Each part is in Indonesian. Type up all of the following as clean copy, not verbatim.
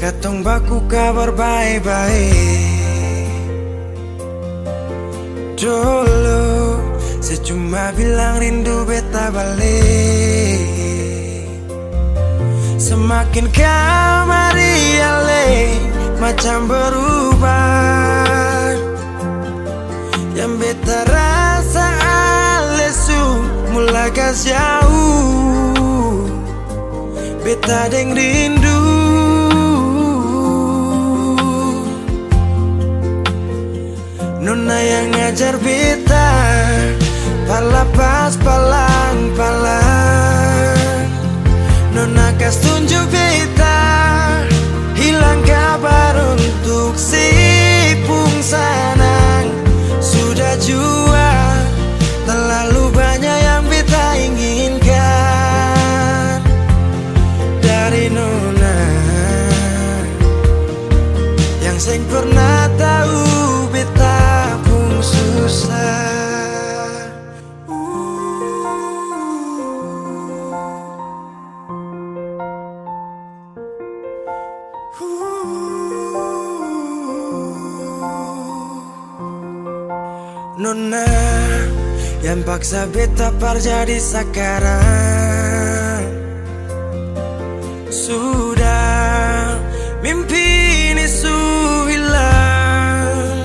Katong baku kabar baik-baik. Dulu saya cuma bilang rindu beta balik. Semakin kamari ale macam berubah. Yang beta rasa alesu mulai gas jauh. Beta deng rindu. Nona yang ngajar beta palapas palang-palang. Nona kas tunjuk beta hilang kabar untuk si pungsanang. Sudah jua terlalu banyak yang beta inginkan dari Nona yang seng pernah tahu beta pun susah. Nona yang paksa beta par jadi sekarang. Sudah mimpi ini su hilang.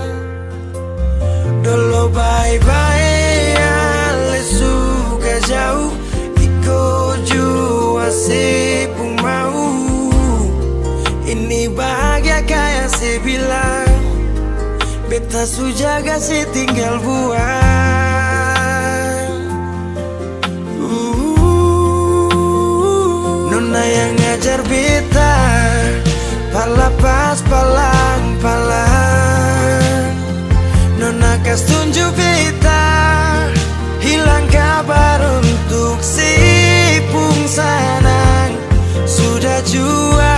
Dulu bye-bye ale suka jauh. Iko jua si pun mau. Ini bahagia kayak si bilang. Beta su jaga si tinggal buang. Nona yang ngajar beta palapas palang-palang. Nona kas tunjuk beta hilang kabar untuk si pungsanang. Sudah jua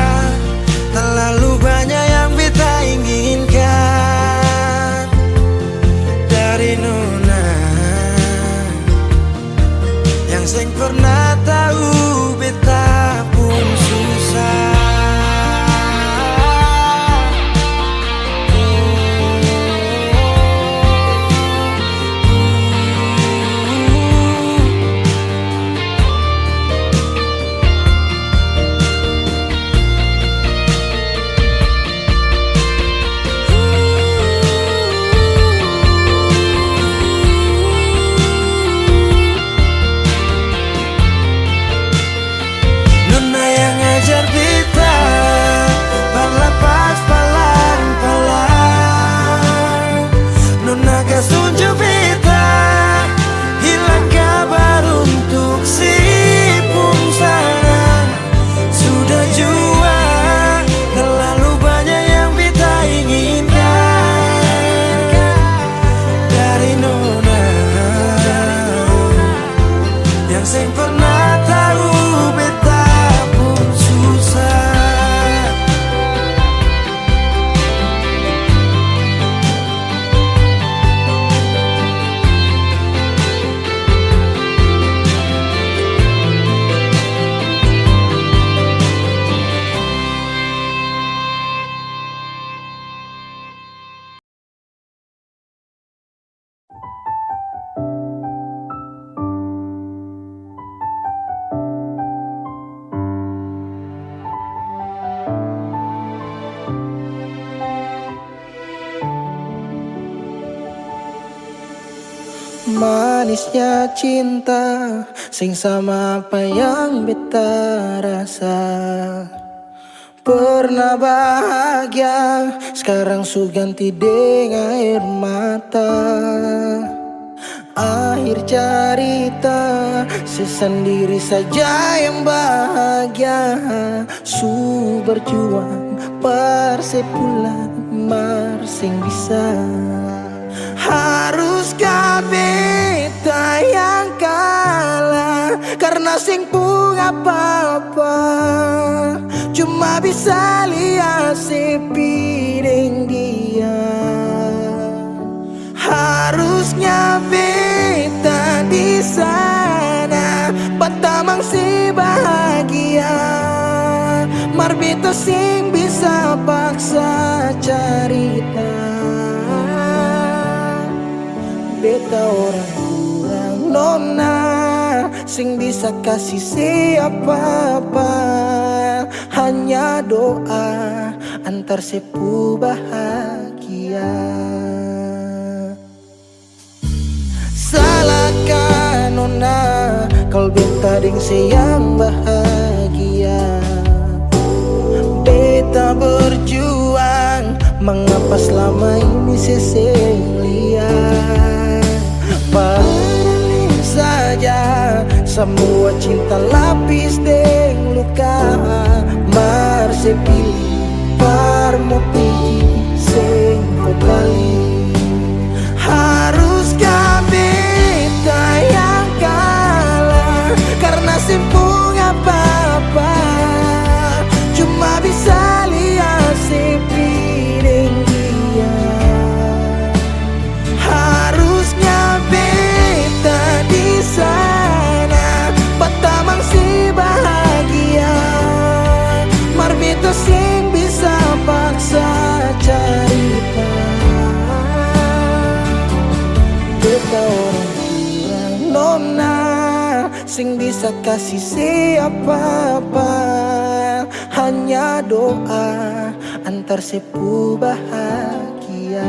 terlalu banyak yang beta inginkan dari Nona yang seng pernah tahu beta pun susah. Manisnya cinta sing sama apa yang beta rasa. Pernah bahagia sekarang su ganti dengan air mata. Akhir cerita sesendiri saja yang bahagia. Su berjuang persepulan marsing bisa. Haruskah beta yang kalah karena sing pun apa-apa. Cuma bisa lihat si piring dia. Harusnya beta di sana, pertamang si bahagia. Marbito sing bisa paksa cerita. Beta orang kurang nona, sing bisa kasih siapa-apa. Hanya doa antar sepu bahagia. Salahkan nona kalau beta deng sayang bahagia. Beta berjuang, mengapa selama ini seseng lihat. Padahal saja semua cinta lapis deng luka. Mar sepilih parmo pigi seng kembali. Haruskah beta yang kalah karena simpung apa-apa. Cuma bisa lihat sepi deng dia. Harusnya beta di sana batamang si bahagia. Marbito sing bisa paksa cerita. Beta orang kurang nona, sing bisa kasih siapa-apa. Hanya doa antar sepu bahagia.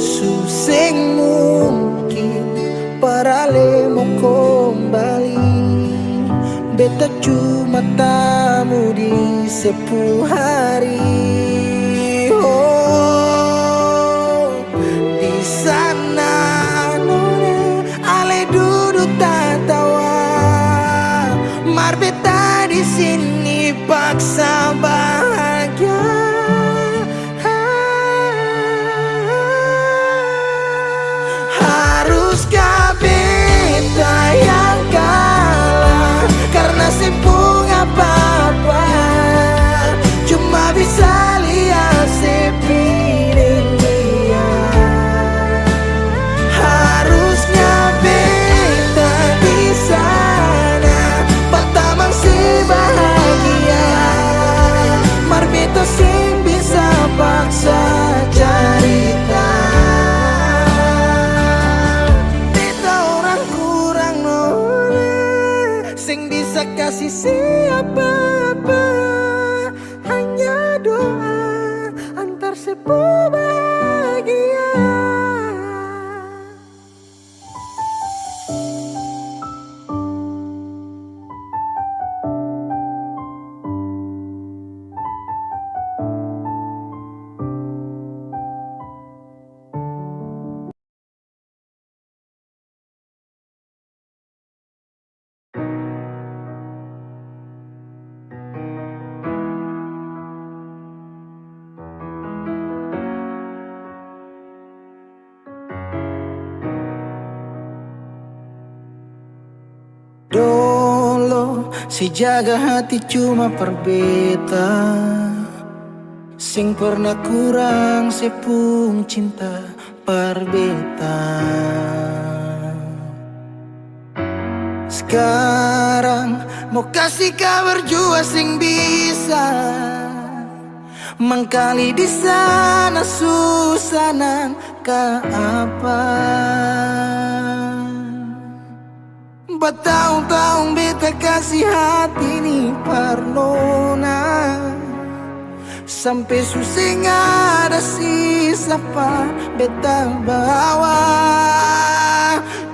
Suseng mungkin parale mau kembali. Beta cuma tamu di sepu hari. Oh, di sana nona ale duduk tatawa. Mar beta di sini paksa bahagia. Haruskah beta yang kalah karena simpung apa-apa. Cuma bisa lihat sepi deng dia. Harusnya beta di sana batamang si bahagia. Marbito sing bisa paksa cerita. Beta orang kurang nona, sing bisa kasih siapa-apa. Hanya doa antar sepu bahagia. Dolo si jaga hati cuma perbeta, sing pernah kurang sepung cinta perbeta. Sekarang mau kasih kabar jua sing bisa mengkali di sana susah nangka apa. Bertahun-tahun beta kasih hati ni parnona, sampai susah ada sisa pa beta bawa.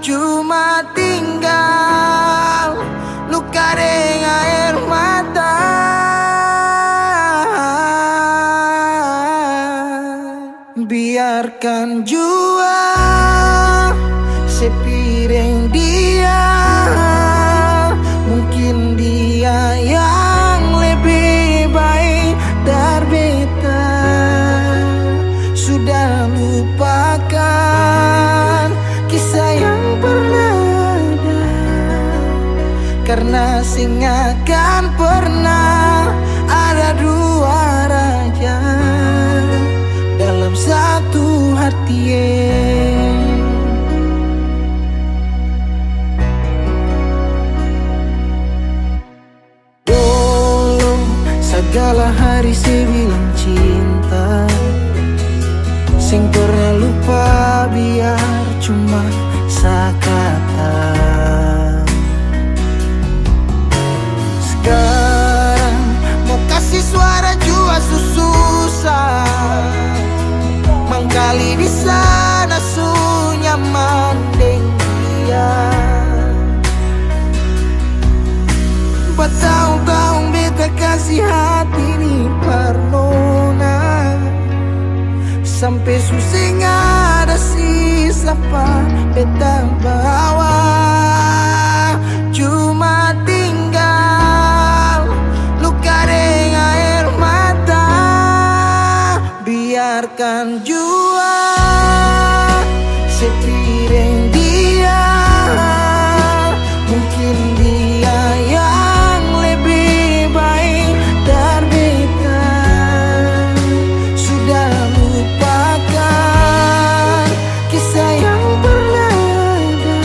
Cuma tinggal luka dengan air mata. Biarkan jua sepiring dia. Mungkin dia yang lebih baik dari beta. Sudah lupakan kisah yang pernah ada, karena sing akan pernah ada dua raja dalam satu hati. segala hari saya bilang cinta, sing pernah lupa biar cuma sakata. Sekarang mau kasih suara jua susah, mangkali di sana su nyaman deng dia. Bertahun-tahun beta kasih hati ni parnona, sampai susah ada sisa pa beta bawa. Cuma tinggal luka dengan air mata. Biarkan jua sepiring dia, mungkin dia yang lebih baik dari beta. Sudah lupakan kisah yang pernah ada,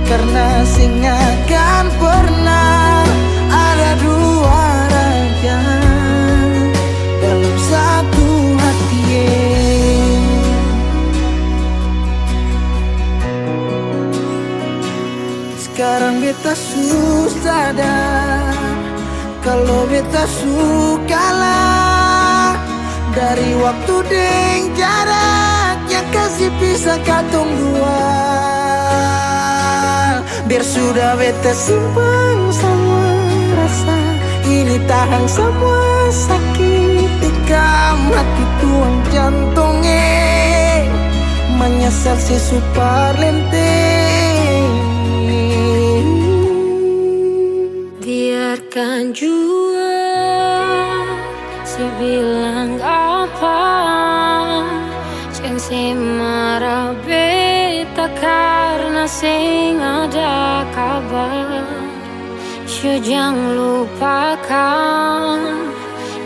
karena sing akan pernah ada dua raja dalam satu hati. Sekarang beta susah sadar kalau beta sukalah dari waktu deng jarak yang kasih pisah katong dua. Biar sudah beta simpan semua rasa ini, tahan semua sakit tikam hati tuang jantungnya, menyesal si super lenteng. Biarkan jua si bilang apa, jangan si marah beta karena sing ada kabar. So jangan lupakan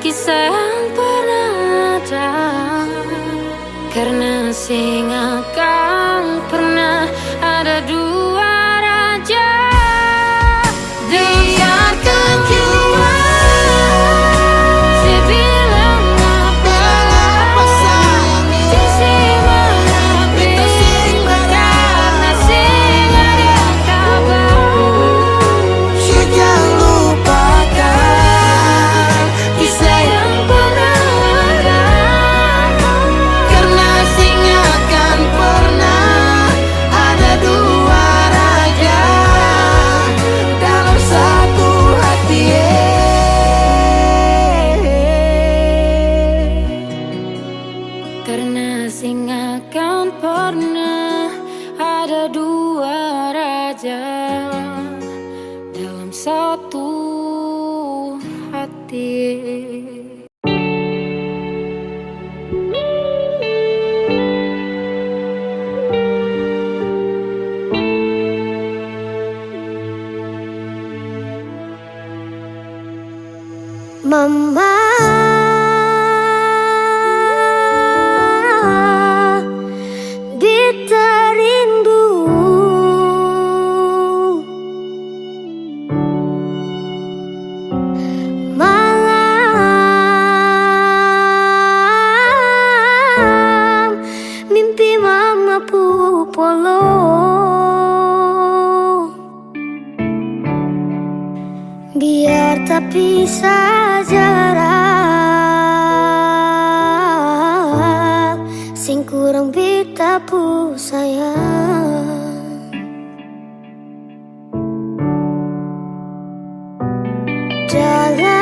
kisah yang pernah ada, karena sing akan pernah ada dua raja. Biarkan jua si bilang apa sayangnya, si marah beta karena sing ada kabar. So jangan lupakan kisah yang pernah ada, karena sing akan pernah ada dua raja dalam satu hati. Karena sing akan pernah ada dua raja dalam satu hati. Mama, beta rindu malam mimpi mama pupolo. Biar tak pisah jarak, sing kurang beta pu sayang. Dalam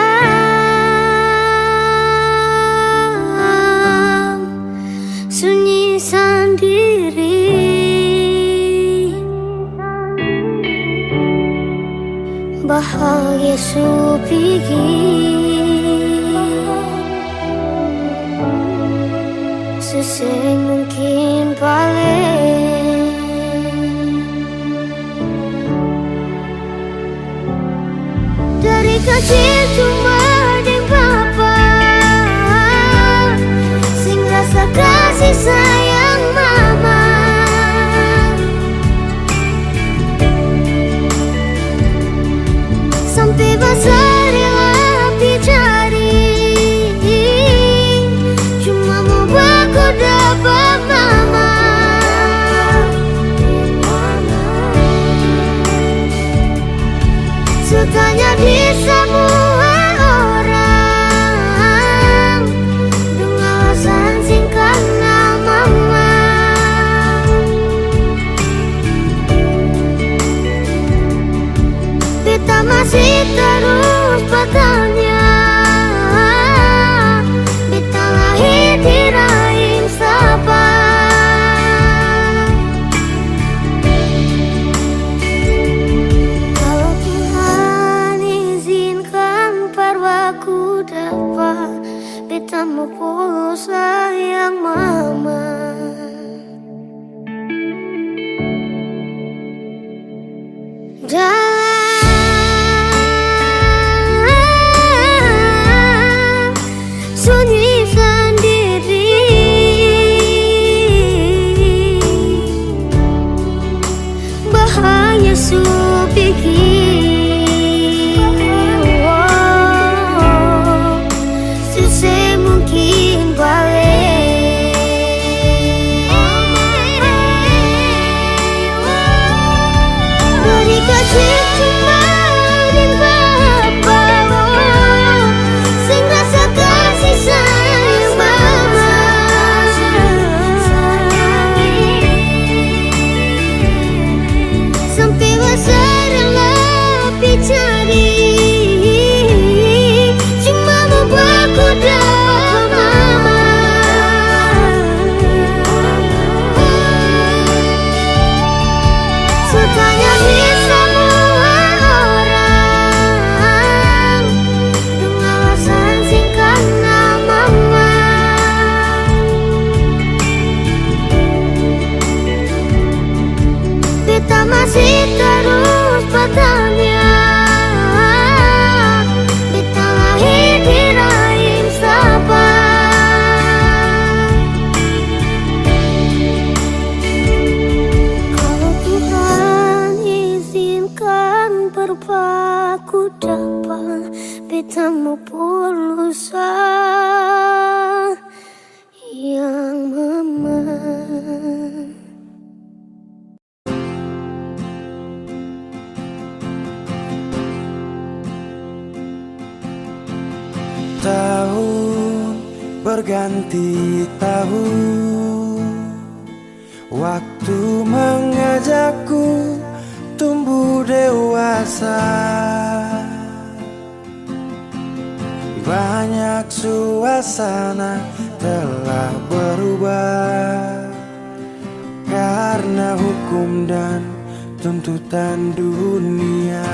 sunyi sendiri, bahagia su pergi, seseng mungkin paling. Dari kecil cuma deng papa, sing rasa kasih sayang mama. Sampai besar yang api Sutanya di semua orang dengan alasan singkat nama mama. Beta masih terus bertanya, beta lahir di rahim siapa? Kalau Tuhan izinkan perwaku dapat, beta mau pulang sayang mama. Sunyi sendiri, bahaya supikir, susah mungkin balik. Dari kecil cuma ingin Bapa sing rasa kasih sayang mama. Sampai besar lebih cari, cuma membuatku dapat mama. Sutanya di semua orang dengan alasan singkat nama mama. Beta masih terus bertanya, beta lahir di rahim siapa? Kalau Tuhan izinkan berpaku dapat, beta mau pulang sayang mama. Tahun berganti tahun, waktu mengajakku tumbuh dewasa. Banyak suasana telah berubah karena hukum dan tuntutan dunia.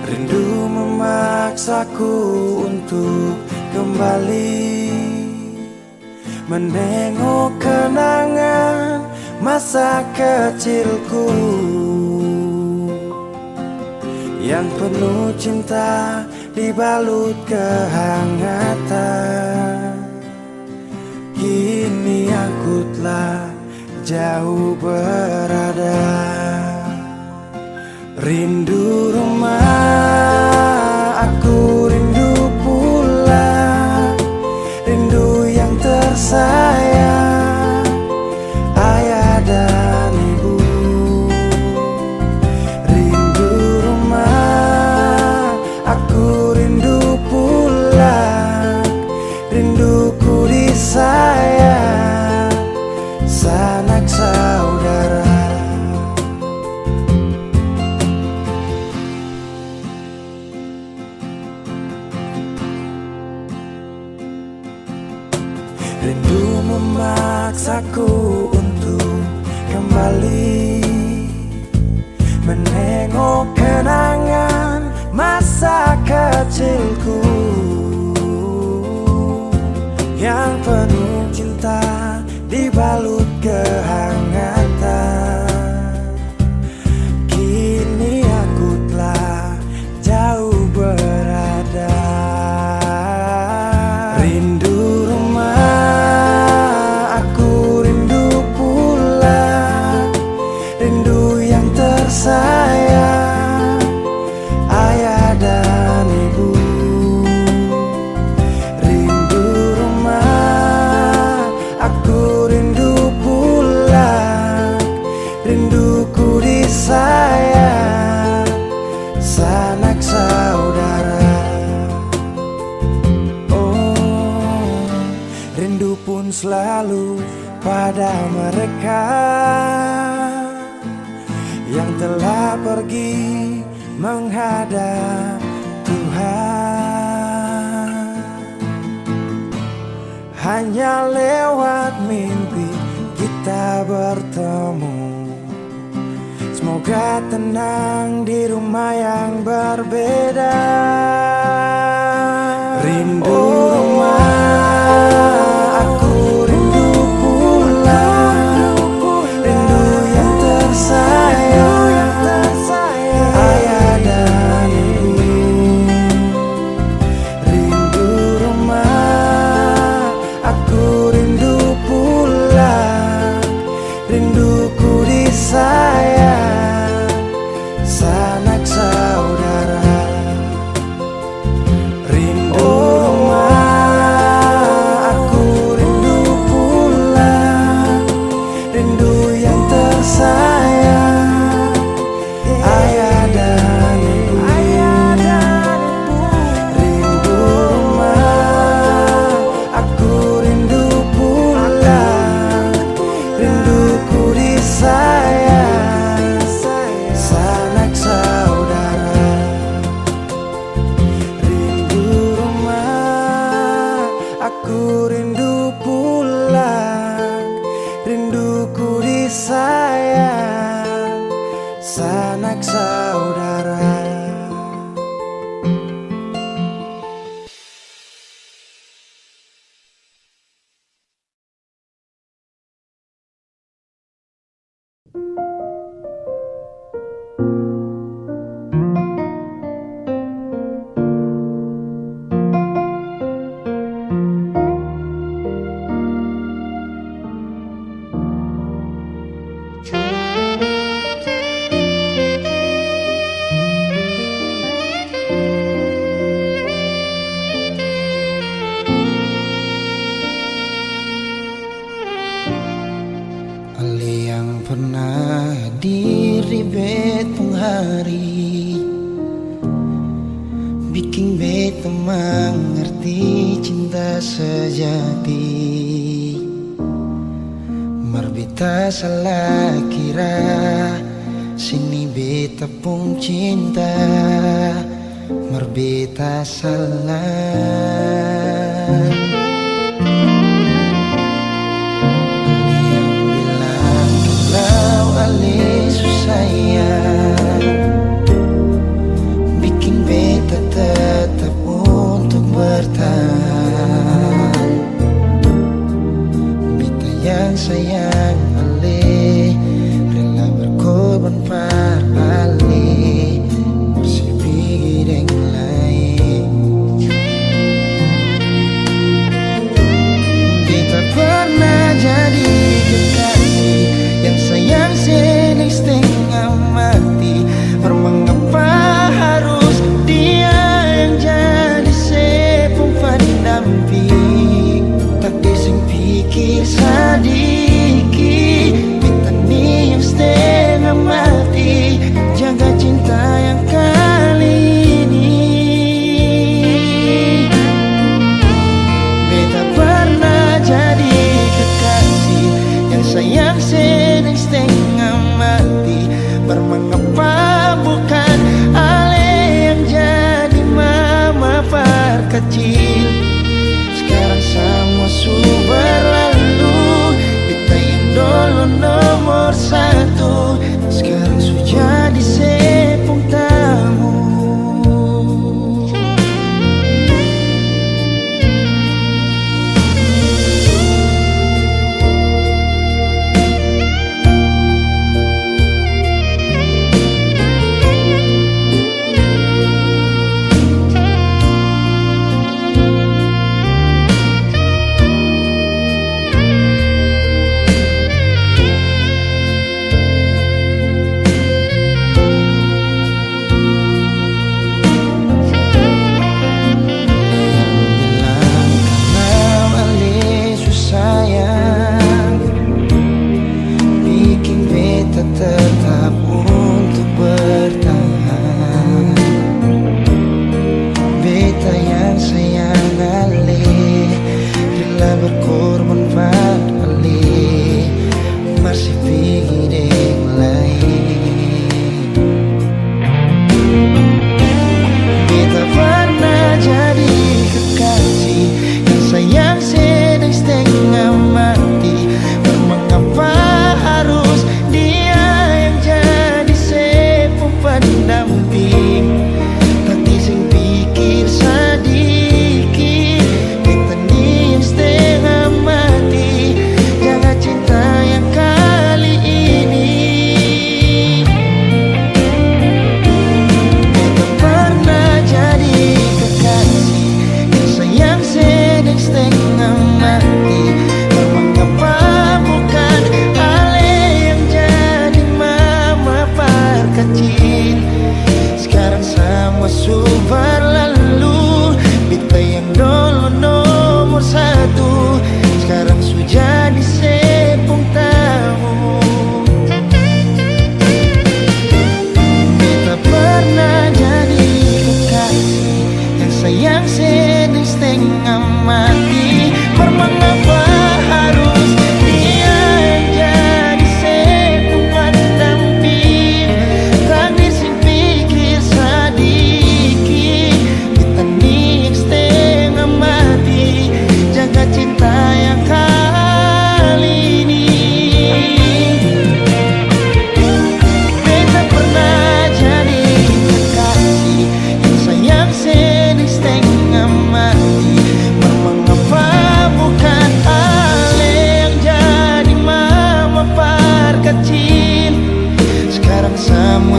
Rindu memaksaku untuk kembali menengok kenangan masa kecilku yang penuh cinta dibalut kehangatan. Kini aku telah jauh berada, rindu rumah, aku rindu pulang, rindu yang tersayang, ayah dan ibu. Rindu rumah, aku rindu pulang, rinduku disayang, sanak saudara. Rindu memaksaku untuk kembali menengok kenangan masa kecilku yang penuh cinta dibalut kehangatan. Kini aku telah jauh berada, rindu rumah, aku rindu pulang, rindu yang tersayang, ayah dan ibu. Rindu rumah, aku rindu selalu pada mereka yang telah pergi menghadap Tuhan. Hanya lewat mimpi kita bertemu. Semoga tenang di rumah yang berbeda. Rindu rumah, aku rindu pulang. Rindu yang tersayang, ayah dan ibu. Rindu rumah, aku rindu pulang. Rinduku disayang sanak saudara. Rindu rumah, aku rindu pulang. Rindu yang tersayang, ayah dan ibu. Rindu rumah, aku rindu pulang. Rinduku disayang sanak saudara. Rindu rumah, aku rindu pulang. Rinduku disayang sanak saudara. Ali yang pernah hadir di betong hari, bikin beta mengerti cinta sejati. Marbita salah kira, sini beta pun cinta. Marbita salah. Ali susayang, bikin beta tetap untuk bertahan. Beta yang sayang Ali, rela berkorban par Ali, masih pikir yang lain. Beta pernah jadi kekasih yang sayang seneng setengah mati. Mengapa harus dia yang jadi sepung pendamping? Tak dising pikir sadiki, kita ni yang setengah mati. Jaga cinta yang kali ini. Beta pernah jadi kekasih yang sayang seneng setengah mati. Bermengapa bukan Ale yang jadi mama perkecil? Sekarang semua sudah berlalu. Beta yang dulu nomor satu, sekarang sudah jadi sepung tamu.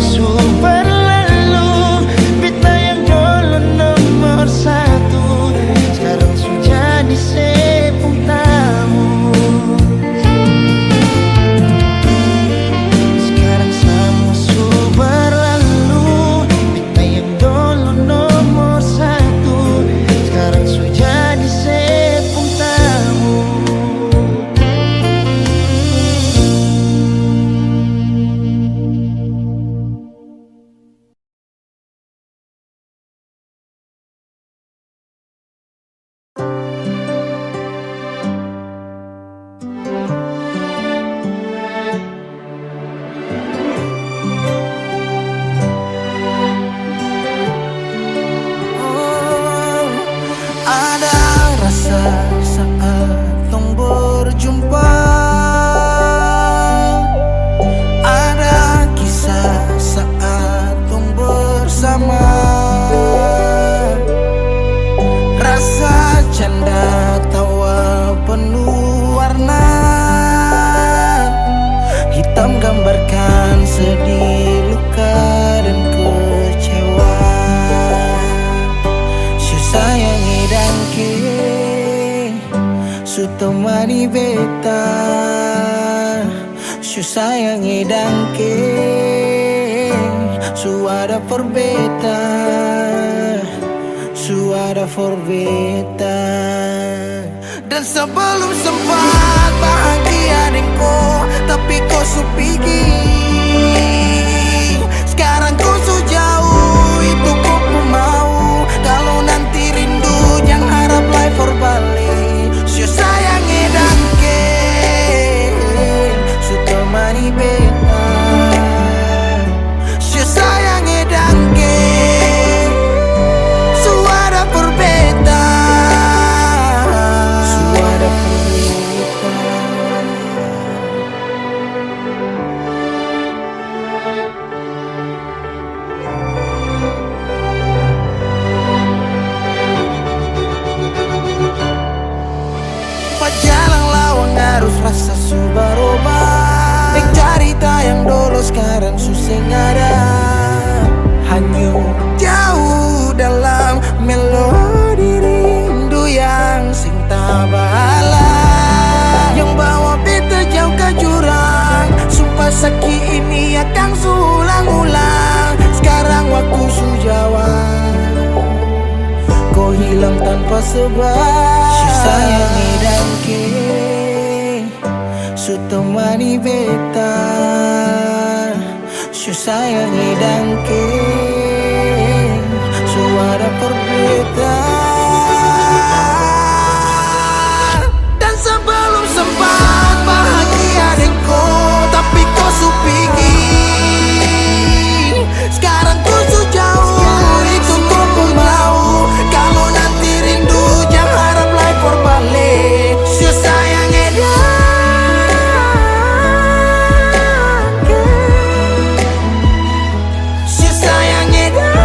musuh berlalu. Beta yang dulu nomor satu sekarang sudah jadi sepung tamu. Sekarang sama musuh berlalu. Beta yang dulu nomor satu sekarang sudah jadi sepung tamu. Ada rasa saat tong berjumpa, ada kisah saat tong bersama. Rasa canda tawa penuh warna, hitam gambarkan sedih, luka dan kecewa. Sayangi dangke su temani beta, su sayangi dangke su ada for beta, su ada for beta. Dan sebelum sempat bahagia dengko, tapi kau su pergi. Sekarang kau su jauh, itu kau pun mau. Kalau nanti rindu jangan harap life for balik. Su sayangi dangke su temani beta, su sayangi dangke su ada for beta, su ada for beta. Jalan lawang harus rasa su berubah. Dek cerita yang dulu sekarang susah ada, hanyut jauh dalam melodi rindu yang sing tak bala, yang bawa beta jauh ke jurang. Sumpah sakit ini akan ulang-ulang. Sekarang waktu su jawab, kau hilang tanpa sebab. Su sayangi dangke su temani beta, su sayangi dangke su ada for beta. Dan sebelum sempat bahagia dengko, tapi kau su pergi. Sekarang kau su jauh, itu kau pun mau. Kalau nanti rindu jangan harap life for balik. Su sayangi dangke, su sayangi dangke.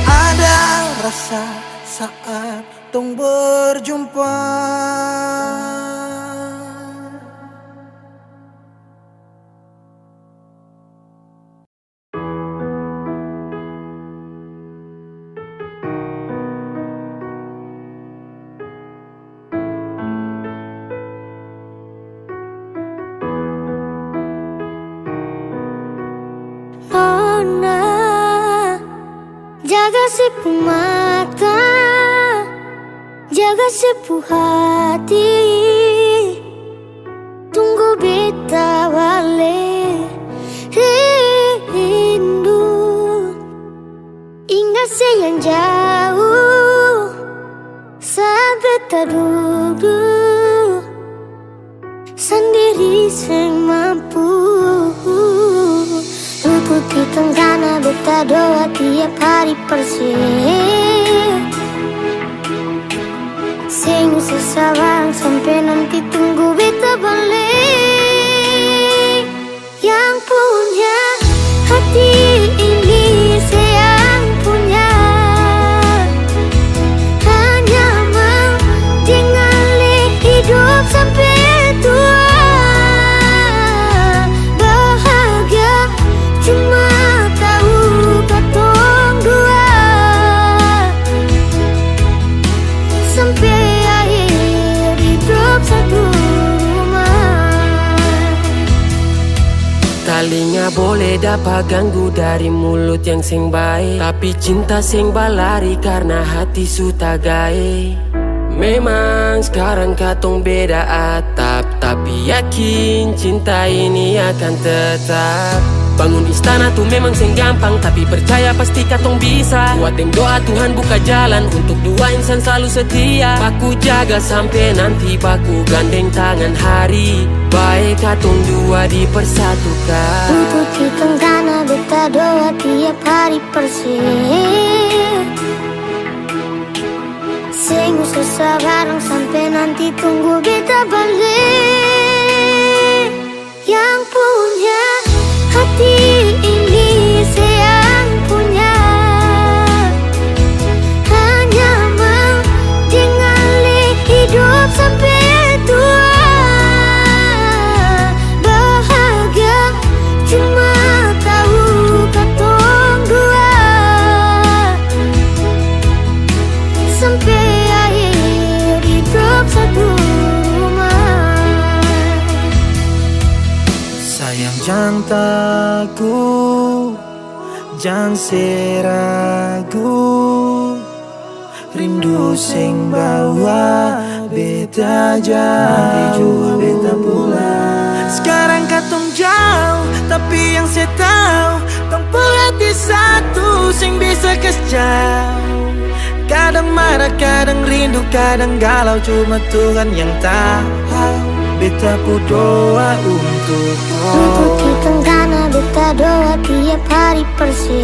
Ada rasa saat tong berjumpa. Nona, jaga sipu mata, jaga sipu hati. Tunggu beta balik rindu. Ingat sayang jauh saat beta duduk sendiri sing mampu. Ikuti tenggana beta doa tiap hari persih. Sing sesawan sampai nanti tunggu beta balik. Yang punya hati ini sayang punya, hanya mau tinggal hidup sampai Telinga boleh dapat ganggu dari mulut yang sing baik, tapi cinta sing balari karena hati suta gae. Memang sekarang katong beda atap, tapi yakin cinta ini akan tetap. Bangun istana tuh memang sing gampang, tapi percaya pasti katong bisa. Buat yang doa Tuhan buka jalan untuk dua insan selalu setia. Baku jaga sampai nanti baku gandeng tangan hari baik katong dua dipersatukan. Untuk di tenggana beta doa tiap hari persih. Sing susah bareng sampai nanti tunggu beta balik. Yang punya hati ini sayang punya, hanya mau tinggali hidup sampai tua. Bahagia cuma tahu katong dua, sampai akhir hidup satu rumah. Sayang jangan takut, jangan seragu. Rindu sing bawa beta jauh, beta pulang. Sekarang katong jauh, tapi yang saya tahu tempat hati satu sing bisa jauh. Kadang marah, kadang rindu, kadang galau, cuma Tuhan yang tahu. Beta pu doa untuk Untuk di tenggana beta doa tiap hari persih.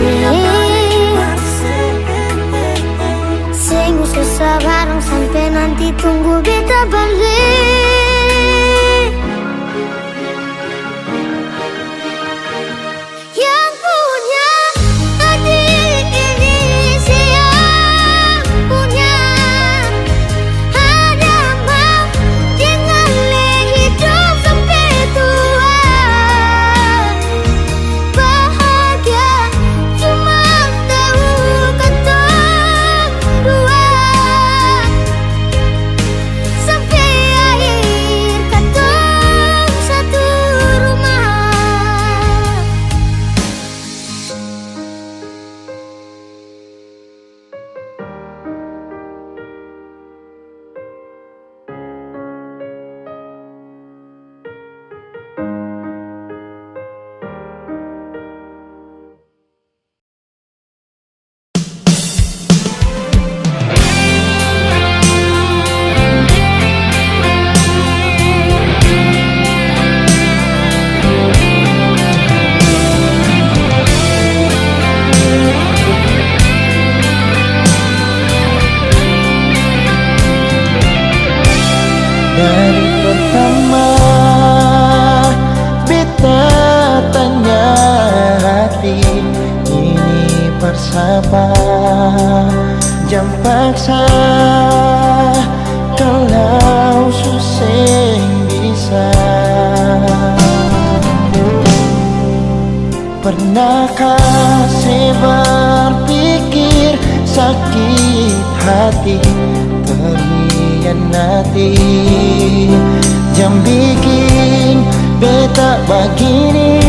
Sing susah bareng sampai nanti tunggu beta balik. Yang punya hati ini sayang punya, hanya mau tinggali hidup sampai tua. Bahagia cuma tahu katong dua, sampai akhir katong satu rumah. dari pertama beta tanya hati ini bersapa. Jam paksa kalau susah bisa. Pernahkah saya berpikir sakit hati terhianati? Jam bikin beta begini.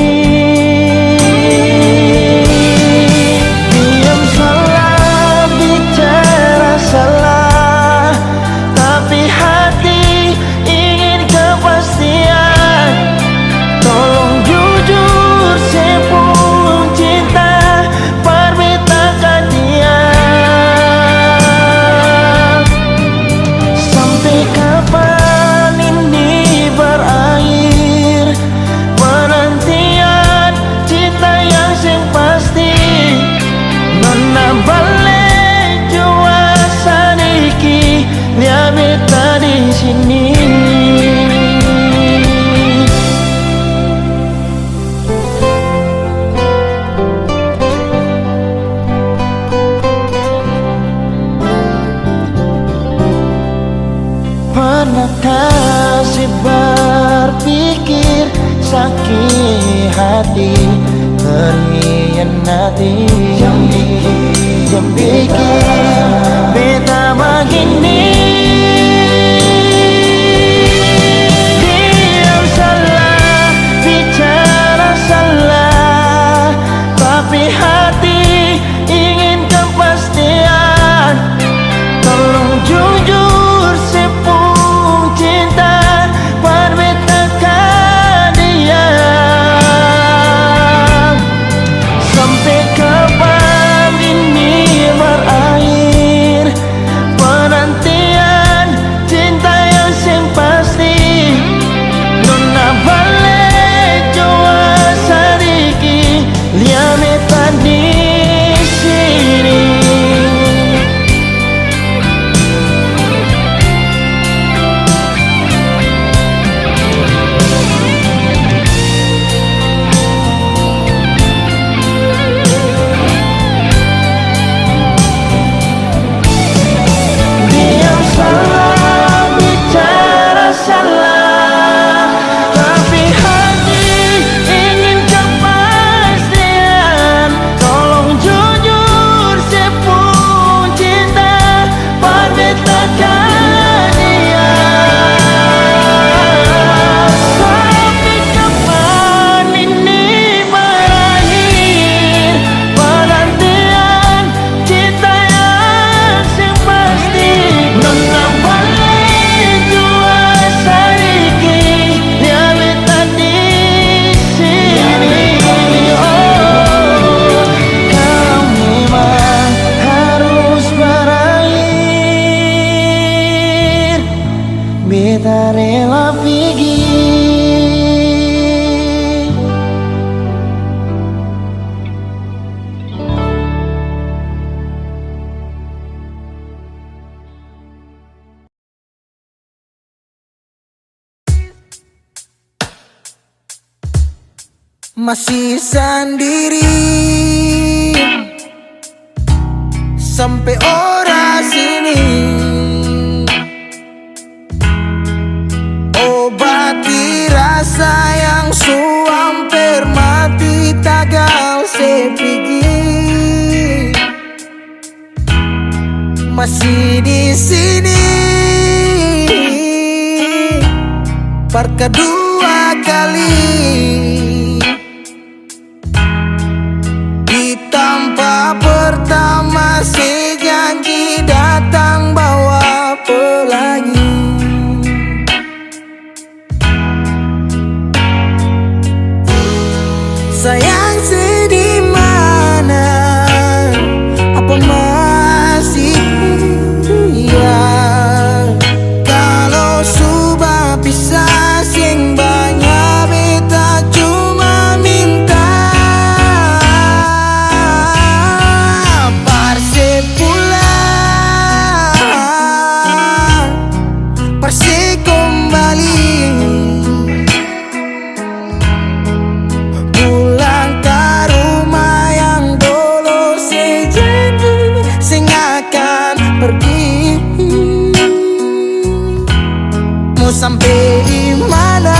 Diam salah, bicara salah, tapi hati ingin kepastian. Tolong jujur, saya pun cinta perbetakan dia. Sampai kapan ini berakhir? Penantian cinta yang sing pasti. Nona balik jua sadiki, dia beta di sini. Pernahkah saya berpikir sakit hati terhianati? Jam bikin beta begini. Diam salah, bicara salah, masih sendiri sampai ora sini. Obati rasa yang hampir mati tagal sepigi, masih di sini per kedua kali. Di tempat pertama si janji datang bawa pelangi. Sayang sedih mana, apa masih iya? Kalau sudah pisah sing banyak beta cuma minta parse pulang, parse kembali. Mau sampai di mana?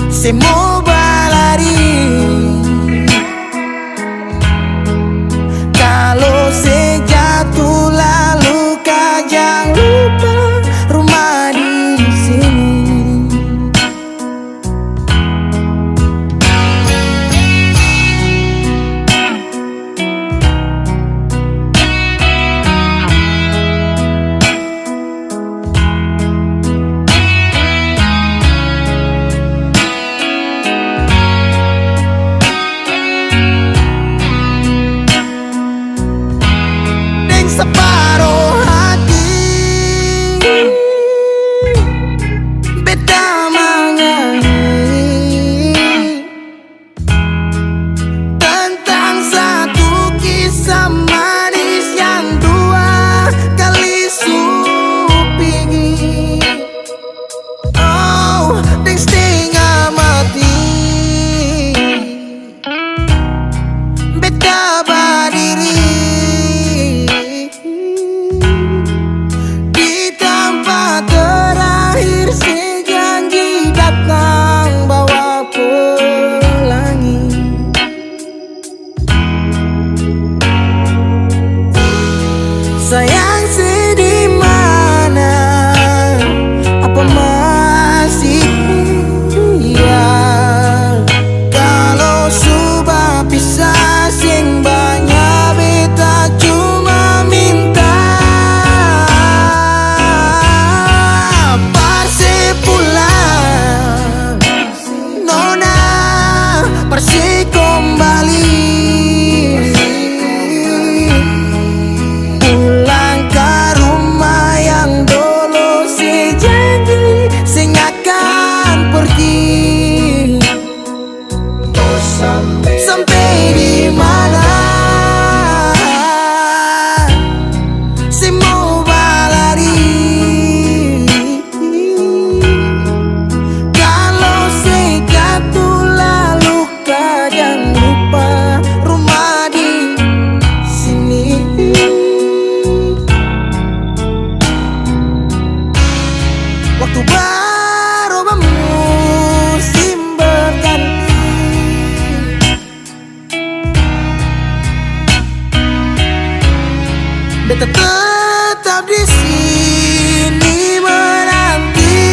Saya mau berlari. Kalau saya jatuh lalu kau jangan lupa rumah di sini. Separuh hati beta menyanyi tentang satu kisah manis yang dua kali supingi. Oh, deng setengah mati beta berdiri terakhir si janji datang bawa pelangi. Sayang sedih mana, apa masih iya? Kalau sudah pisah sing banyak beta cuma minta pergi kembali, pulang ke rumah yang dulu si janji sing akan pergi. Sampai di mana si mau berlari? Kalau si jatuh lalu jangan lupa rumah di sini. Waktu berubah musim berganti, beta tetap di sini menanti.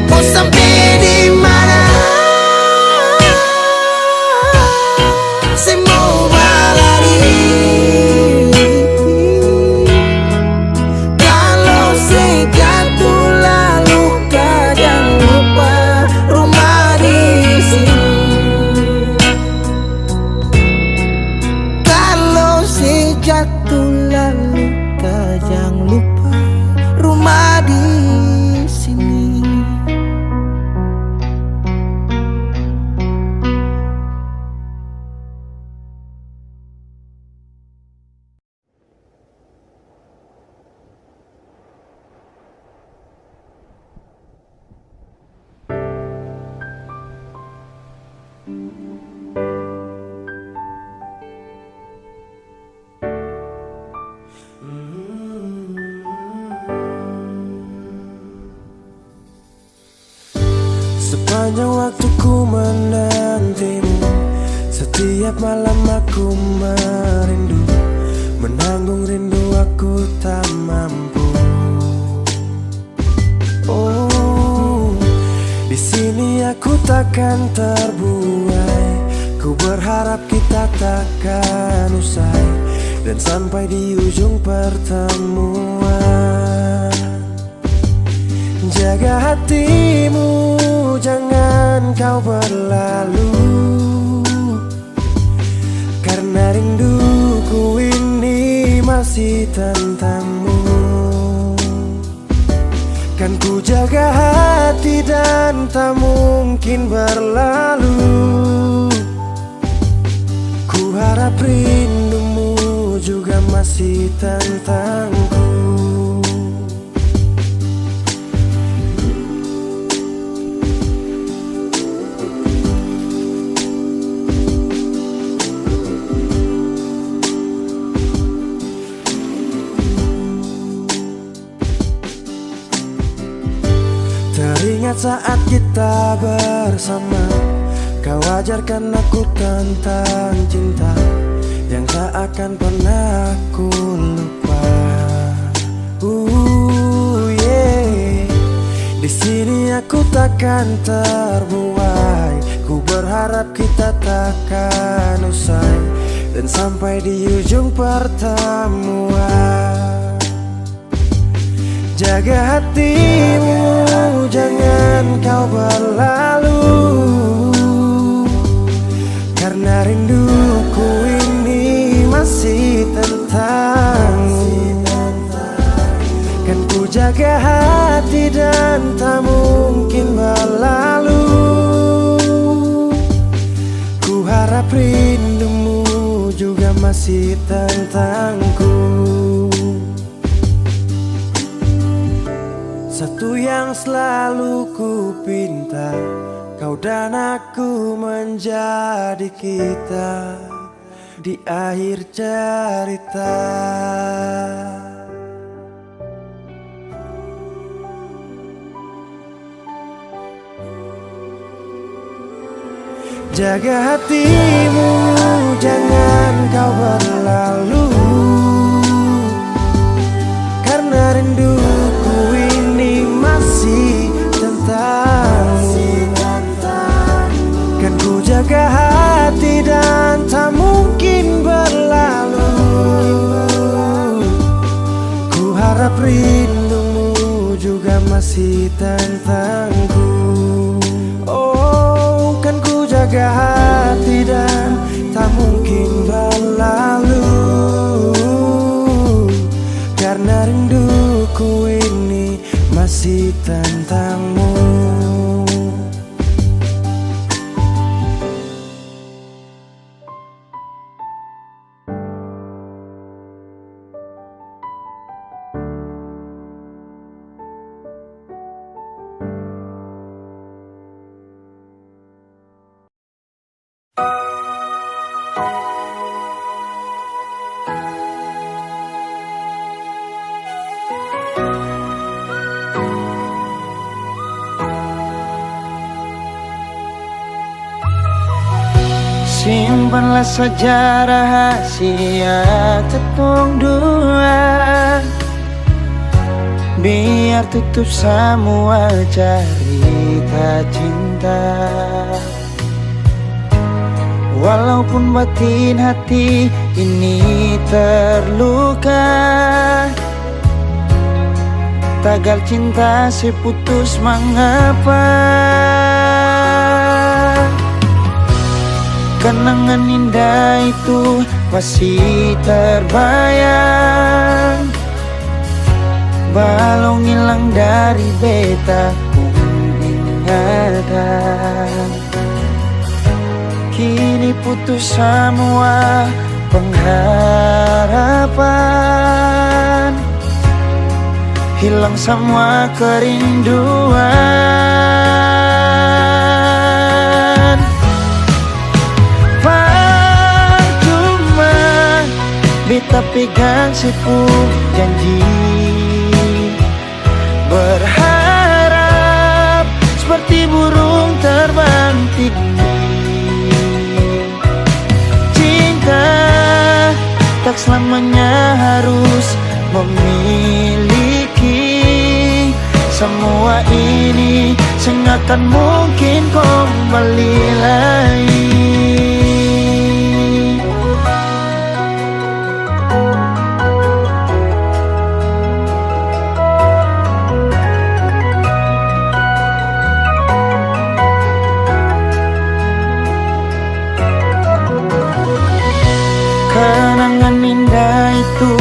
Mau sampai di Sepanjang waktuku menantimu, setiap malam aku merindu, menanggung rindu aku tak mampu. Oh, di sini aku takkan terbuai. Ku berharap kita takkan usai dan sampai di ujung pertemuan. Jaga hatimu, jangan kau berlalu, karena rinduku ini masih tentangmu. Kan ku jaga hati dan tak mungkin berlalu. Ku harap rindumu juga masih tentangku. Teringat saat kita bersama, kau ajarkan aku tentang cinta yang tak akan pernah aku lupa. Yeah. Di sini aku takkan terbuai. Ku berharap kita takkan usai dan sampai di ujung pertemuan. Jaga hatimu, jangan kau berlalu, karena rinduku ini masih tentangmu. Kan ku jaga hati dan tak mungkin berlalu. Ku harap rindumu juga masih tentangku. Satu yang selalu ku pinta, kau dan aku menjadi kita di akhir cerita. Jaga hatimu, jangan kau berlalu, karena rinduku ini masih tentangmu. Kan ku jaga hati dan tak mungkin berlalu. Ku harap rindumu juga masih tentangku. Oh, kan ku jaga hati dan tak mungkin berlalu, karena rinduku ini masih tentangmu. Simpanlah saja rahasia ketong dua, biar tutup semua cerita cinta. Walaupun batin hati ini terluka, tagal cinta seputus mengapa. Kenangan indah itu masih terbayang, balong hilang dari beta ingatan. Kini putus semua pengharapan, hilang semua kerinduan. Beta pegang sepuh janji, berharap seperti burung tinggi. Cinta tak selamanya harus memiliki. Semua ini akan mungkin kembali lagi. Kenangan indah itu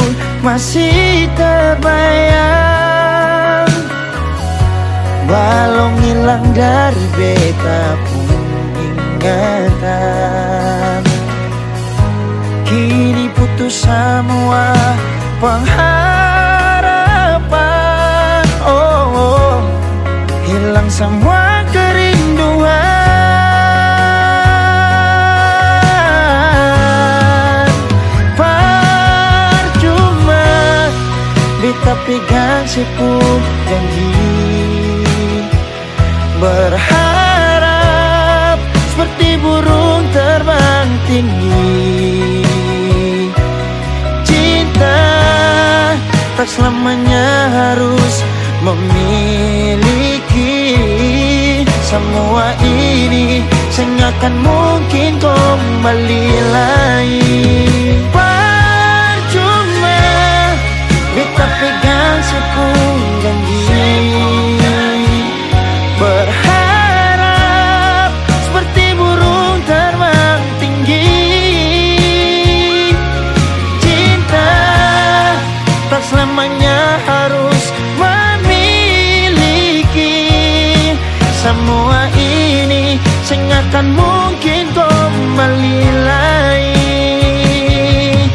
masih terbayang, walau hilang dari beta pun ingatan. Kini putus semua pengharapan, oh, hilang semua kerinduan. Percuma beta pegang sepuh janji, berharap seperti burung terbang tinggi. Cinta tak selamanya harus memiliki. Semua ini akan mungkin kembali lagi. Percuma beta pegang sepuh janji, berharap seperti burung terbang tinggi. Cinta tak selamanya harus memiliki. Semua ini akan mungkin kembali lagi.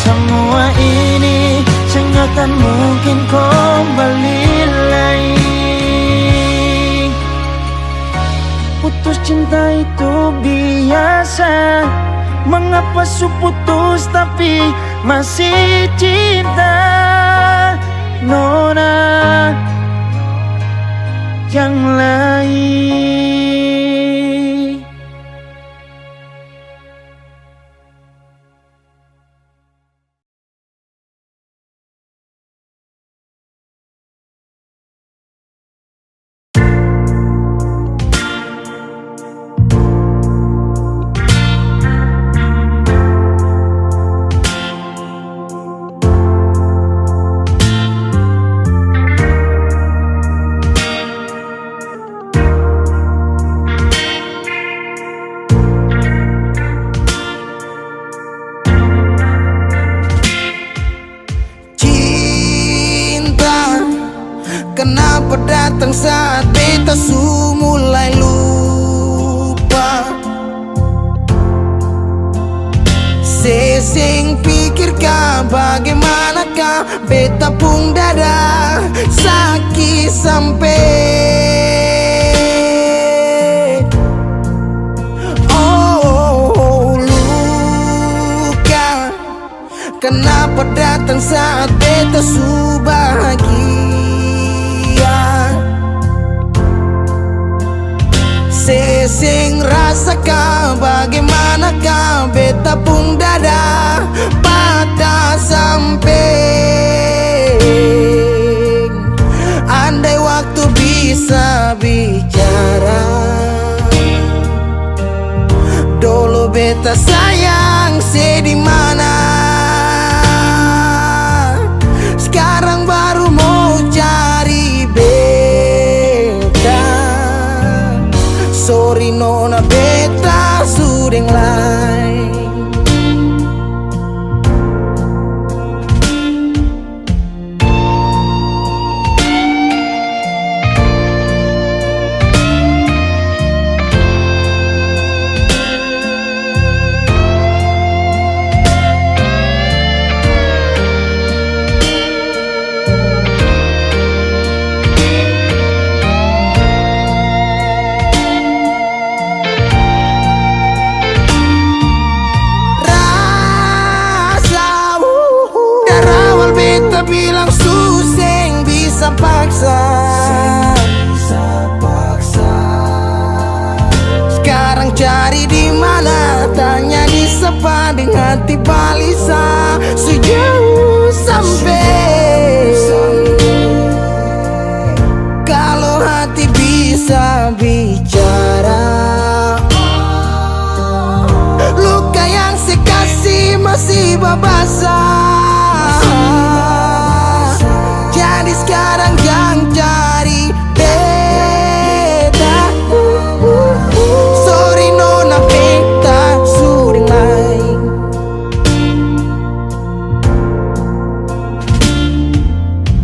Semua ini akan mungkin kembali lagi. Putus cinta itu biasa, mengapa su putus tapi masih cinta? Nona yang lain. Kenapa datang saat beta su mulai lupa? Sesing pikirkah bagaimanakah beta pun dada sakit sampai luka. Kenapa datang saat beta su bahagia? Sesing rasakan bagaimanakah beta pun dada patah sampai. Andai waktu bisa bicara, dulu beta sayang sedih mana. Sekarang baru mau cari beta. Sorry nona beta sudah lain. Bilang suseng bisa paksa. sepadan hati balisa sejauh sampai. Kalau hati bisa bicara, luka yang saya kasih masih babasa. Jadi sekarang yang cari beta. Sorry nona beta sudah lain.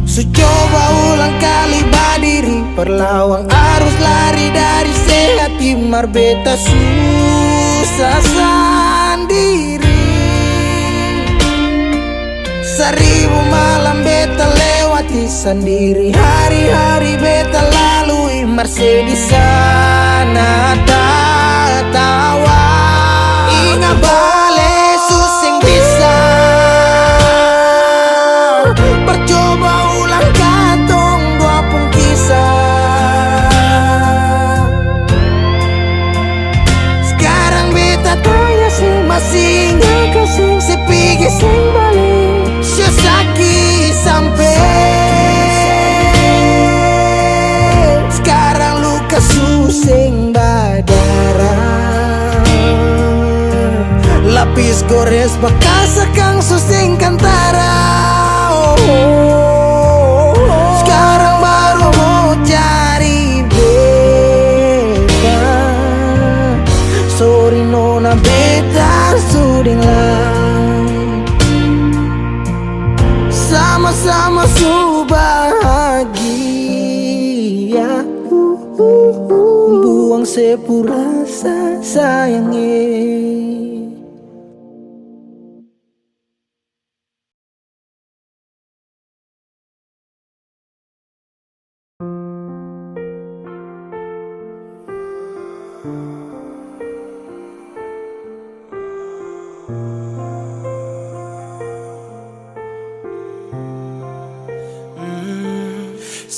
So coba ulang kali berdiri, perlawan arus lari dari sehat timar beta susah sendiri. Seribu malam beta lewati sendiri, hari-hari beta lalui Mercedes sana tawa. Ingat bale susing bisa, percoba ulang katong dua pun kisah. Sekarang beta tanya sih masih nggak kasih sepigi sing balik. Sesaki sampai sekarang luka susing berdarah. Lapis gores bekas kang susing kantara. Sekarang baru mau cari beta. Sorry nona beta sudah lah. Sama-sama su bahagia. Buang sepurasa sayangnya.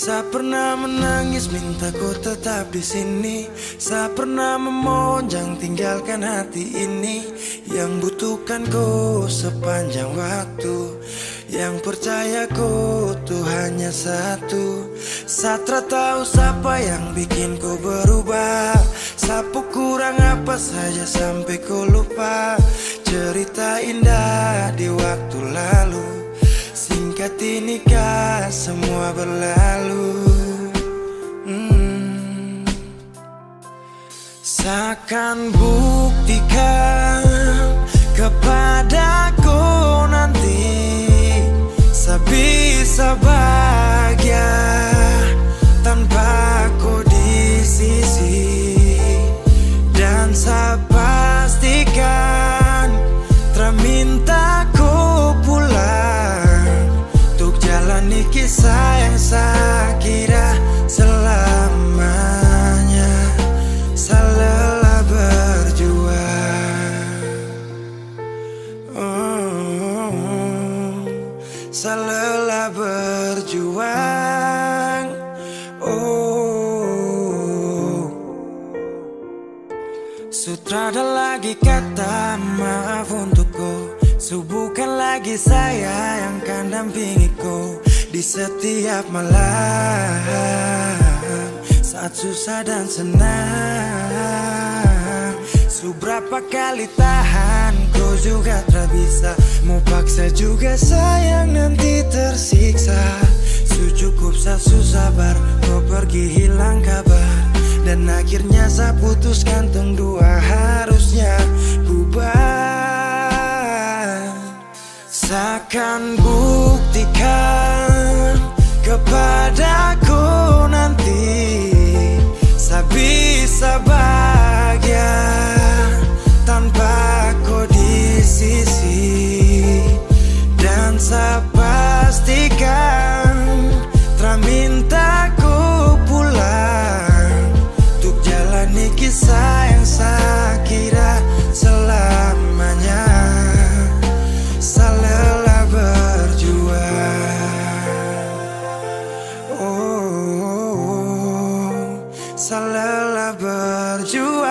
Saya pernah menangis minta kau tetap di sini. Saya pernah memonjang tinggalkan hati ini. Yang butuhkan kau sepanjang waktu, yang percaya kau tuh hanya satu. Saya tak tahu siapa yang bikin kau berubah. Sapu kurang apa saja sampai kau lupa cerita indah di waktu lalu. Singkat ini kah semua berlalu. Seakan buktikan kepadaku nanti saya bisa bahagia tanpa kau di sisi. Dan saya pastikan terminta kau pulang untuk jalani kisah yang saya kira selamanya. Saya lelah berjuang, saya lelah berjuang. Sutrada lagi kata maaf untukku. Bukan lagi saya yang akan dampingi kau di setiap malam saat susah dan senang. Seberapa kali tahan kau juga tak bisa. Mau paksa juga sayang nanti tersiksa. Cukup saya sabar kau pergi hilang kabar. Dan akhirnya saya putuskan tong dua harusnya bubar. Seakan buktikan kepadaku nanti saya bisa bahagia tanpa kau di sisi. Dan saya pastikan terminta kau pulang untuk jalani kisah yang saya kira selamanya. Saya lelah berjuang, saya lelah berjuang.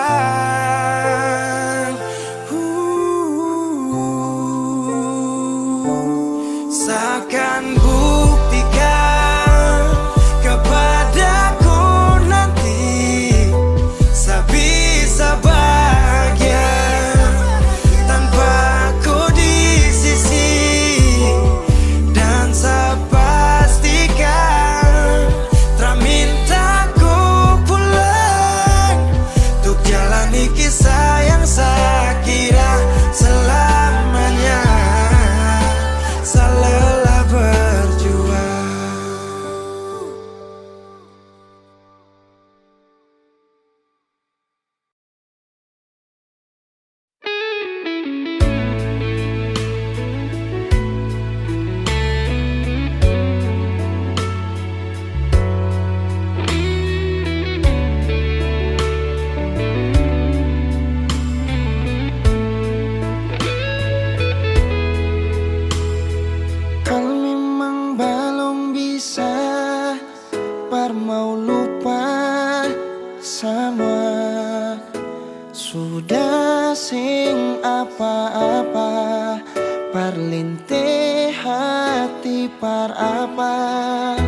Parlente hati par apa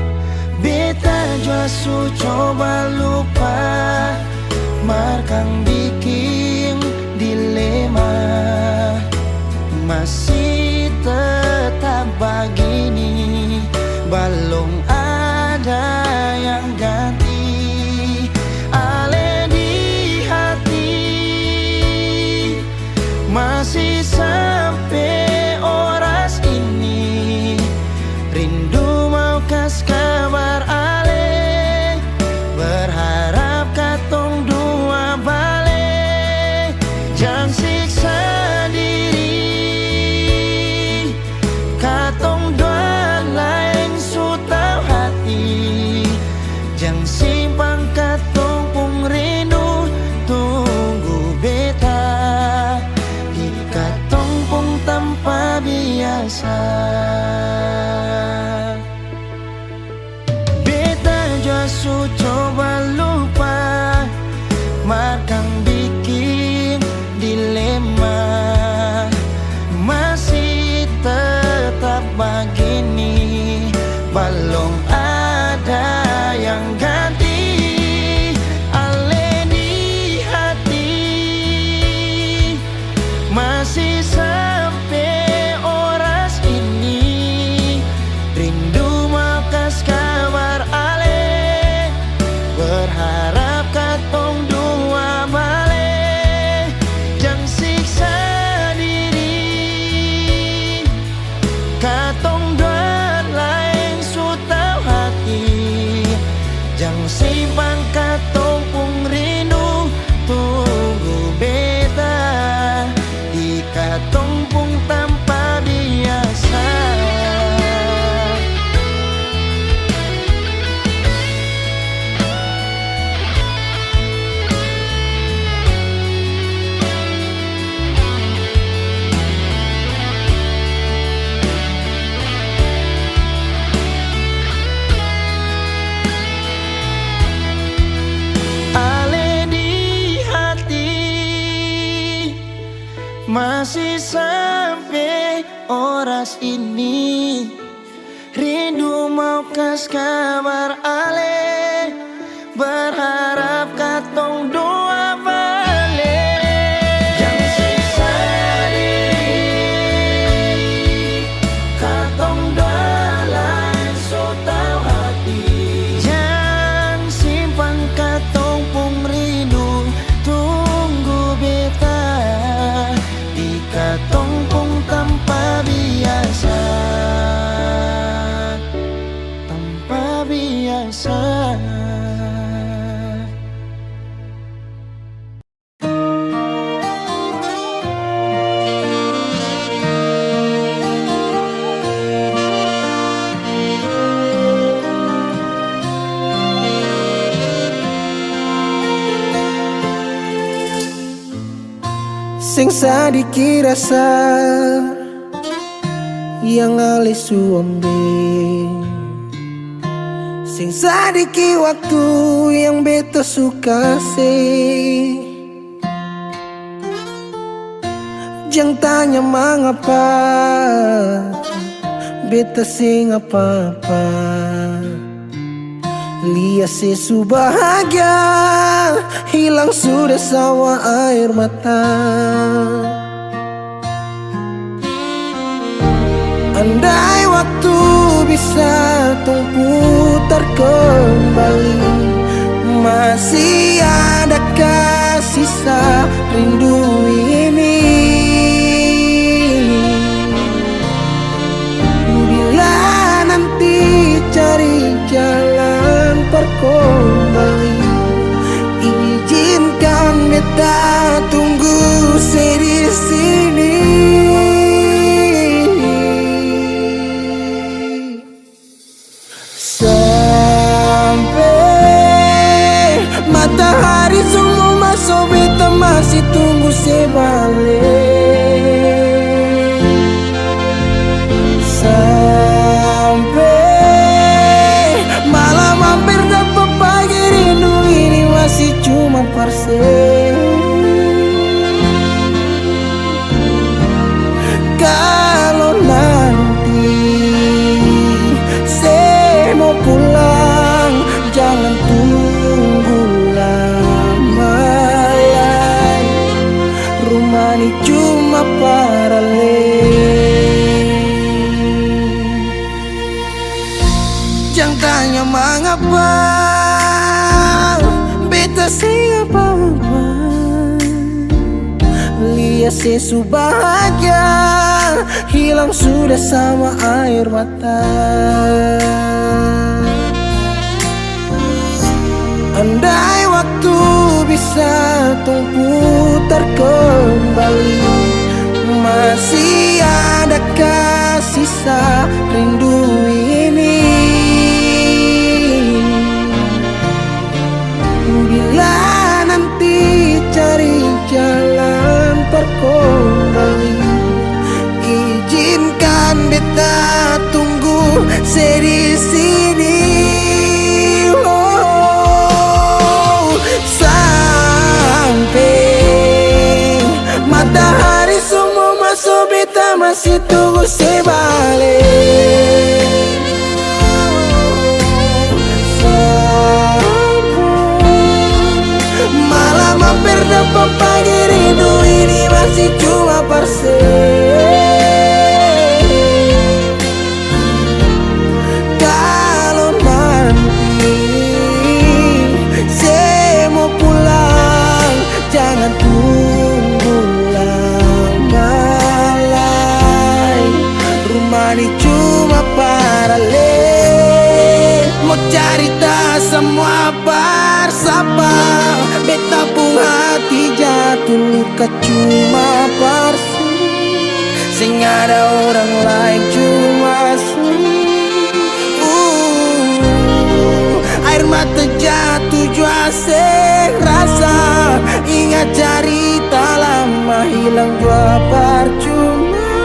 beta su coba lupa markang bikin dilema masih tetap begini belum ada yang ganti ale di hati masih sampai oras ini rindu mau kas kabar ale berharap katong dua balik jangan siksa diri katong dua lain sutau hati jangan simpang katong pung rindu tunggu beta di katong pung tanpa biasa beta su coba lupa markang bikin dilema masih tetap begini belum ada yang ganti ale di hati masih sampai oras ini rindu mau kas kabar ale berharap katong dua balik jangan siksa diri katong dua lain sutau hati jangan simpan katong pung rindu tunggu beta di katong pung tanpa biasa ale di hati masih sampai oras ini rindu mau kas kabar ale berharap katong dua balik jangan siksa diri katong dua lain sutau hati jangan simpan katong pung rindu tunggu beta di katong pung tanpa biasa tanpa biasa Sing sadiki rasa yang ale suambe sing sadiki waktu yang beta suka sih jangan tanya mengapa beta sing apa-apa lihat sesu bahagia hilang sudah sawa air mata andai waktu bisa tung putar kembali masih adakah sisa rindu ini bila nanti cari jalan kembali izinkan beta tunggu di sini sampai matahari semua masuk beta masih tunggu sebalik sampai malam hampir dapat apa, beta sing apa-apa. Lihat sesu bahagia hilang sudah sama air mata. Andai waktu bisa tung putar kembali, masih adakah sisa rindu ini? Bila nanti cari jalan terkembali, izinkan beta tunggu di sini. Oh, sampai matahari semua masuk, beta masih tunggu sebalik. Malam hampir dapat pagi, rindu ini masih cuma parse. Kalau nanti saya mau pulang, jangan tunggu lama lagi. Rumah ini cuma paralel, mau cerita semua bersapa. Beta pun hati jatuh luka cuma parsi, sing ada orang lain cuma air mata jatuh jua sing rasa. Ingat cerita lama hilang jua percuma,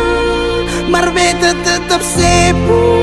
mar beta tetap sepuh.